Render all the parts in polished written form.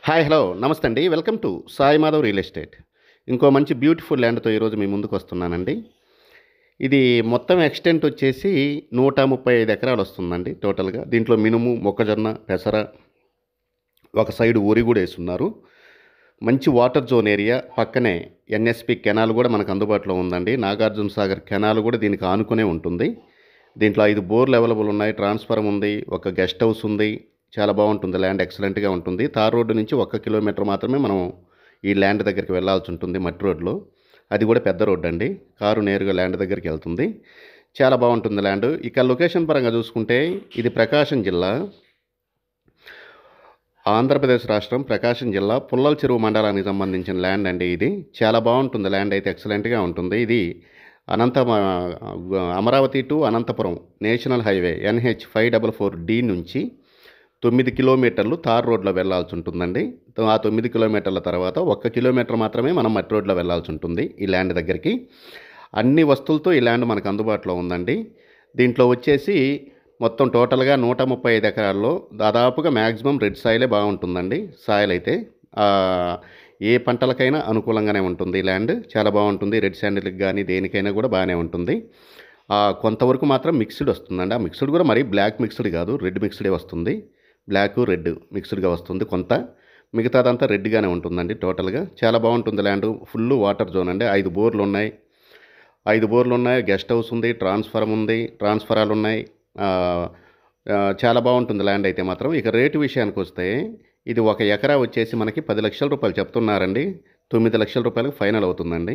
Hi hello నమస్తే అండి welcome to Sai Madhav real estate. ఇంకో మంచి బ్యూటిఫుల్ ల్యాండ్తో ఈరోజు మీ ముందుకు వస్తున్నానండి. ఇది మొత్తం ఎక్స్టెంట్ వచ్చేసి 135 ఎకరాలు వస్తుందండి టోటల్గా. దీంట్లో మినుము, మొక్కజొన్న, పెసర, ఒక సైడ్ వరి కూడా వేస్తున్నారు. మంచి వాటర్ జోన్ ఏరియా, పక్కనే ఎన్ఎస్పి కెనాల్ కూడా మనకు అందుబాటులో ఉందండి. నాగార్జున సాగర్ కెనాల్ కూడా దీనికి ఆనుకునే ఉంటుంది. దీంట్లో 5 బోర్లు అవైలబుల్ ఉన్నాయి, ట్రాన్స్ఫార్మర్ ఉంది, ఒక గెస్ట్ హౌస్ ఉంది. చాలా బాగుంటుంది, ల్యాండ్ ఎక్సలెంట్గా ఉంటుంది. తార్ రోడ్డు నుంచి 1 కిలోమీటర్ మాత్రమే మనం ఈ ల్యాండ్ దగ్గరికి వెళ్ళాల్సి ఉంటుంది, మట్టి రోడ్లో. అది కూడా పెద్ద రోడ్డు అండి, కారు నేరుగా ల్యాండ్ దగ్గరికి వెళ్తుంది. చాలా బాగుంటుంది ల్యాండ్. ఇక లొకేషన్ పరంగా చూసుకుంటే ఇది ప్రకాశం జిల్లా, ఆంధ్రప్రదేశ్ రాష్ట్రం, ప్రకాశం జిల్లా పుల్లల చెరువు మండలానికి సంబంధించిన ల్యాండ్ అండి. ఇది చాలా బాగుంటుంది, ల్యాండ్ అయితే ఎక్సలెంట్గా ఉంటుంది. ఇది Amaravati to Anantapuram national highway NH 544D నుంచి 9 కిలోమీటర్లు తార్ రోడ్లో వెళ్ళాల్సి ఉంటుందండి. ఆ 9 కిలోమీటర్ల తర్వాత 1 కిలోమీటర్ మాత్రమే మనం మట్టి రోడ్లో వెళ్ళాల్సి ఉంటుంది ఈ ల్యాండ్ దగ్గరికి. అన్ని వస్తువులతో ఈ ల్యాండ్ మనకు అందుబాటులో ఉందండి. దీంట్లో వచ్చేసి మొత్తం టోటల్గా 135 ఎకరాల్లో దాదాపుగా మ్యాక్సిమం రెడ్ సాయిలే బాగుంటుందండి. సాయిల్ అయితే ఏ పంటలకైనా అనుకూలంగానే ఉంటుంది ఈ ల్యాండ్. చాలా బాగుంటుంది, రెడ్ శాండిల్కి కానీ దేనికైనా కూడా బాగానే ఉంటుంది. కొంతవరకు మాత్రం మిక్స్డ్ వస్తుందండి. ఆ మిక్స్డ్ కూడా మరీ బ్లాక్ మిక్స్డ్ కాదు, రెడ్ మిక్స్డే వస్తుంది. బ్లాక్ రెడ్ మిక్స్డ్గా వస్తుంది కొంత, మిగతాదంతా రెడ్గానే ఉంటుందండి టోటల్గా. చాలా బాగుంటుంది ల్యాండ్. ఫుల్ వాటర్ జోన్ అండి. 5 బోర్లు ఉన్నాయి, 5 బోర్లు ఉన్నాయి, గెస్ట్ హౌస్ ఉంది, ట్రాన్స్ఫరాలు ఉన్నాయి. చాలా బాగుంటుంది ల్యాండ్ అయితే మాత్రం. ఇక రేటు విషయానికి వస్తే ఇది 1 ఎకరా వచ్చేసి మనకి 10 లక్షల రూపాయలు చెప్తున్నారండి. 9 లక్షల రూపాయలకు ఫైనల్ అవుతుందండి.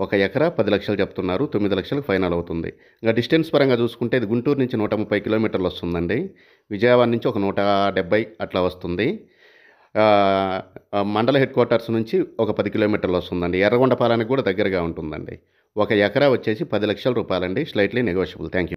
1 ఎకరా 10 లక్షలు చెప్తున్నారు, 9 లక్షలకు ఫైనల్ అవుతుంది. ఇంకా డిస్టెన్స్ పరంగా చూసుకుంటే ఇది గుంటూరు నుంచి 130 కిలోమీటర్లు వస్తుందండి. విజయవాడ నుంచి ఒక 170 అట్లా వస్తుంది. మండల హెడ్ క్వార్టర్స్ నుంచి ఒక 10 కిలోమీటర్లు వస్తుందండి. ఎర్రగొండపాలెనికి కూడా దగ్గరగా ఉంటుందండి. 1 ఎకరా వచ్చేసి 10 లక్షల రూపాయలండి, స్లైట్లీ నెగోషియబుల్. Thank you.